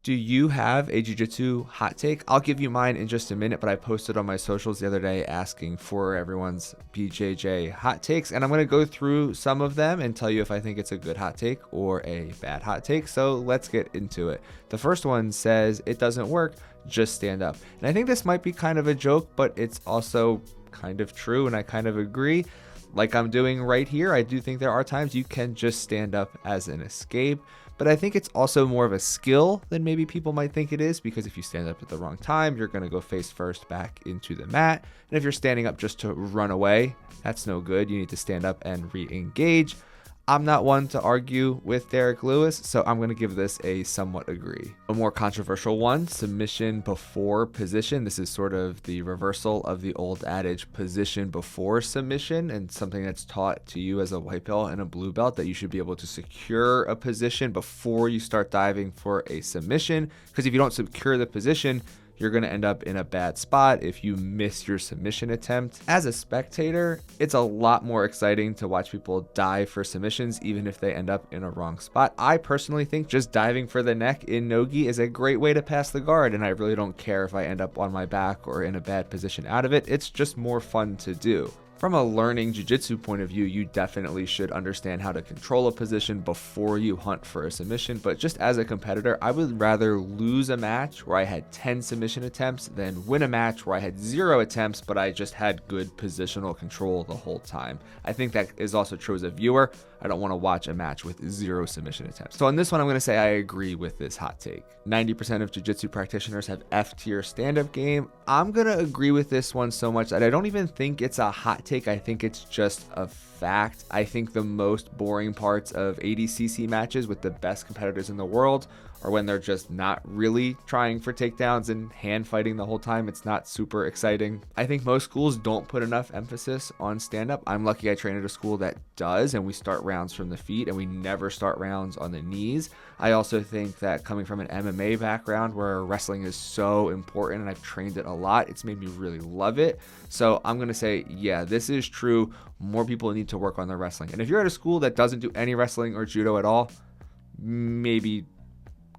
Do you have a jiu-jitsu hot take? I'll give you mine in just a minute, but I posted on my socials the other day asking for everyone's BJJ hot takes, and I'm going to go through some of them and tell you if I think it's a good hot take or a bad hot take. So let's get into it. The first one says, it doesn't work, just stand up. And I think this might be kind of a joke, but it's also kind of true, and I kind of agree. Like I'm doing right here, I do think there are times you can just stand up as an escape. But I think it's also more of a skill than maybe people might think it is, because if you stand up at the wrong time, you're going to go face first back into the mat. And if you're standing up just to run away, that's no good. You need to stand up and re-engage. I'm not one to argue with Derek Lewis, so I'm going to give this a somewhat agree. A more controversial one, submission before position. This is sort of the reversal of the old adage, position before submission, and something that's taught to you as a white belt and a blue belt, that you should be able to secure a position before you start diving for a submission, because if you don't secure the position, you're going to end up in a bad spot if you miss your submission attempt. As a spectator, it's a lot more exciting to watch people dive for submissions, even if they end up in a wrong spot. I personally think just diving for the neck in no-gi is a great way to pass the guard, and I really don't care if I end up on my back or in a bad position out of it. It's just more fun to do. From a learning jiu-jitsu point of view, you definitely should understand how to control a position before you hunt for a submission. But just as a competitor, I would rather lose a match where I had 10 submission attempts than win a match where I had 0 attempts, but I just had good positional control the whole time. I think that is also true as a viewer. I don't want to watch a match with 0 submission attempts. So on this one, I'm going to say I agree with this hot take. 90% of jiu-jitsu practitioners have F-tier stand-up game. I'm going to agree with this one so much that I don't even think it's a hot take. I think it's just a fact. I think the most boring parts of ADCC matches with the best competitors in the world are when they're just not really trying for takedowns and hand fighting the whole time. It's not super exciting. I think most schools don't put enough emphasis on stand-up. I'm lucky I train at a school that does, and we start rounds from the feet and we never start rounds on the knees. I also think that coming from an MMA background where wrestling is so important and I've trained it a lot, it's made me really love it. So I'm going to say, yeah, this is true. More people need to work on their wrestling. And if you're at a school that doesn't do any wrestling or judo at all, maybe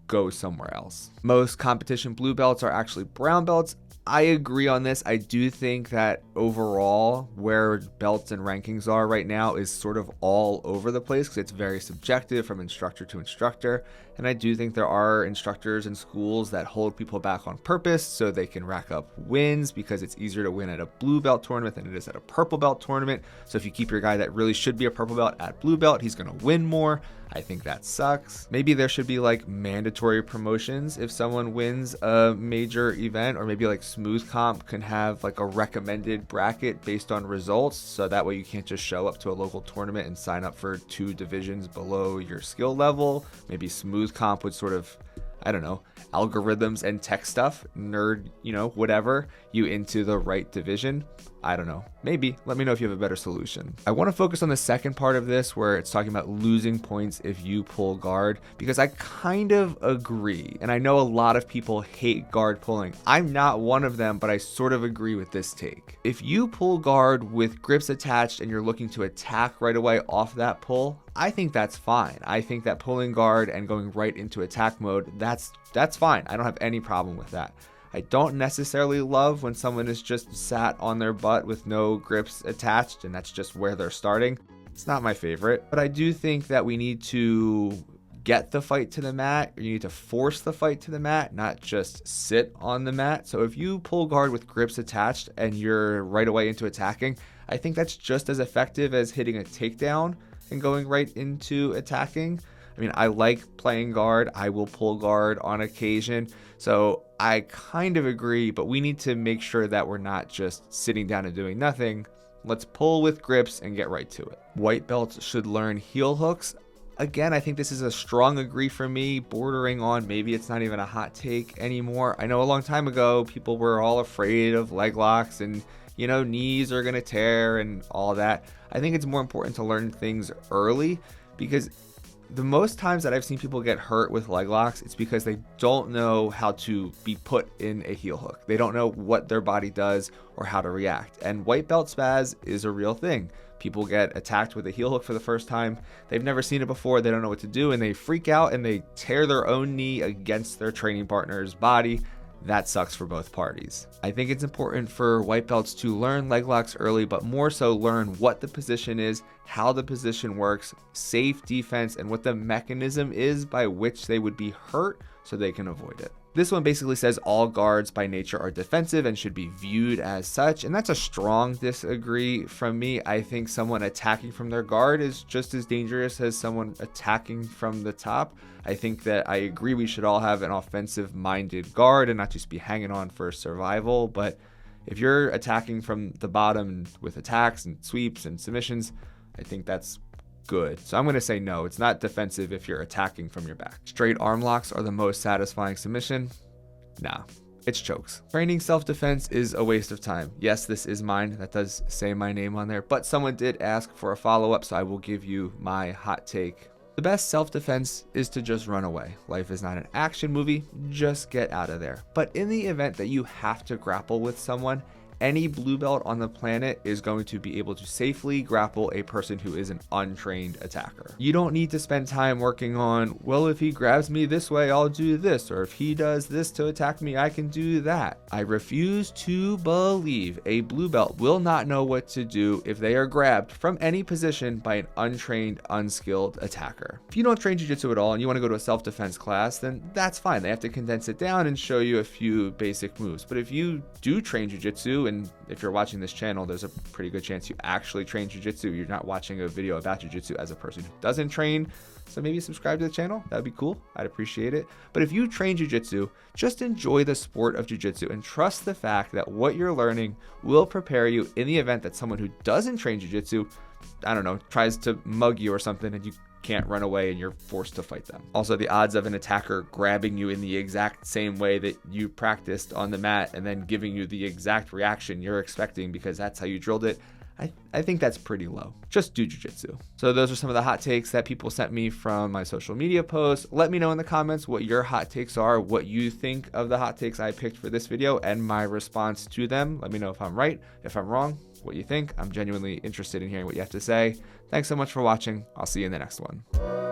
go somewhere else. Most competition blue belts are actually brown belts. I agree on this. I do think that overall where belts and rankings are right now is sort of all over the place because it's very subjective from instructor to instructor. And I do think there are instructors and schools that hold people back on purpose so they can rack up wins, because it's easier to win at a blue belt tournament than it is at a purple belt tournament. So if you keep your guy that really should be a purple belt at blue belt, he's going to win more. I think that sucks. Maybe there should be like mandatory promotions if someone wins a major event, or maybe like Smooth Comp can have like a recommended bracket based on results. So that way you can't just show up to a local tournament and sign up for 2 divisions below your skill level. Maybe Smooth Comp would sort of, I don't know, algorithms and tech stuff, nerd, whatever, you into the right division. I don't know. Maybe. Let me know if you have a better solution. I want to focus on the second part of this where it's talking about losing points if you pull guard, because I kind of agree. And I know a lot of people hate guard pulling. I'm not one of them, but I sort of agree with this take. If you pull guard with grips attached and you're looking to attack right away off that pull, I think that's fine. I think that pulling guard and going right into attack mode, that's fine. I don't have any problem with that. I don't necessarily love when someone is just sat on their butt with no grips attached and that's just where they're starting. It's not my favorite, but I do think that we need to get the fight to the mat, or you need to force the fight to the mat, not just sit on the mat. So if you pull guard with grips attached and you're right away into attacking, I think that's just as effective as hitting a takedown and going right into attacking. I mean, I like playing guard. I will pull guard on occasion. So I kind of agree, but we need to make sure that we're not just sitting down and doing nothing. Let's pull with grips and get right to it. White belts should learn heel hooks. Again, I think this is a strong agree for me, bordering on maybe it's not even a hot take anymore. I know a long time ago, people were all afraid of leg locks and, knees are going to tear and all that. I think it's more important to learn things early, because the most times that I've seen people get hurt with leg locks, it's because they don't know how to be put in a heel hook. They don't know what their body does or how to react. And white belt spaz is a real thing. People get attacked with a heel hook for the first time. They've never seen it before. They don't know what to do, and they freak out and they tear their own knee against their training partner's body. That sucks for both parties. I think it's important for white belts to learn leg locks early, but more so learn what the position is, how the position works, safe defense, and what the mechanism is by which they would be hurt so they can avoid it. This one basically says all guards by nature are defensive and should be viewed as such, and that's a strong disagree from me. I think someone attacking from their guard is just as dangerous as someone attacking from the top. I think that I agree we should all have an offensive-minded guard and not just be hanging on for survival, but if you're attacking from the bottom with attacks and sweeps and submissions, I think that's good. So I'm going to say no, it's not defensive if you're attacking from your back. Straight arm locks are the most satisfying submission. Nah, it's chokes. Training self-defense is a waste of time. Yes, this is mine. That does say my name on there, but someone did ask for a follow-up, so I will give you my hot take. The best self-defense is to just run away. Life is not an action movie, just get out of there. But in the event that you have to grapple with someone, any blue belt on the planet is going to be able to safely grapple a person who is an untrained attacker. You don't need to spend time working on, well, if he grabs me this way, I'll do this, or if he does this to attack me, I can do that. I refuse to believe a blue belt will not know what to do if they are grabbed from any position by an untrained, unskilled attacker. If you don't train jiu-jitsu at all and you want to go to a self-defense class, then that's fine. They have to condense it down and show you a few basic moves. But if you do train jiu-jitsu, and if you're watching this channel, there's a pretty good chance you actually train jiu-jitsu. You're not watching a video about jiu-jitsu as a person who doesn't train. So maybe subscribe to the channel. That'd be cool. I'd appreciate it. But if you train jiu-jitsu, just enjoy the sport of jiu-jitsu and trust the fact that what you're learning will prepare you in the event that someone who doesn't train jiu-jitsu, I don't know, tries to mug you or something and you can't run away and you're forced to fight them. Also, the odds of an attacker grabbing you in the exact same way that you practiced on the mat and then giving you the exact reaction you're expecting because that's how you drilled it, I think that's pretty low. Just do jiu-jitsu. So those are some of the hot takes that people sent me from my social media posts. Let me know in the comments what your hot takes are, what you think of the hot takes I picked for this video and my response to them. Let me know if I'm right, if I'm wrong, what you think. I'm genuinely interested in hearing what you have to say. Thanks so much for watching. I'll see you in the next one.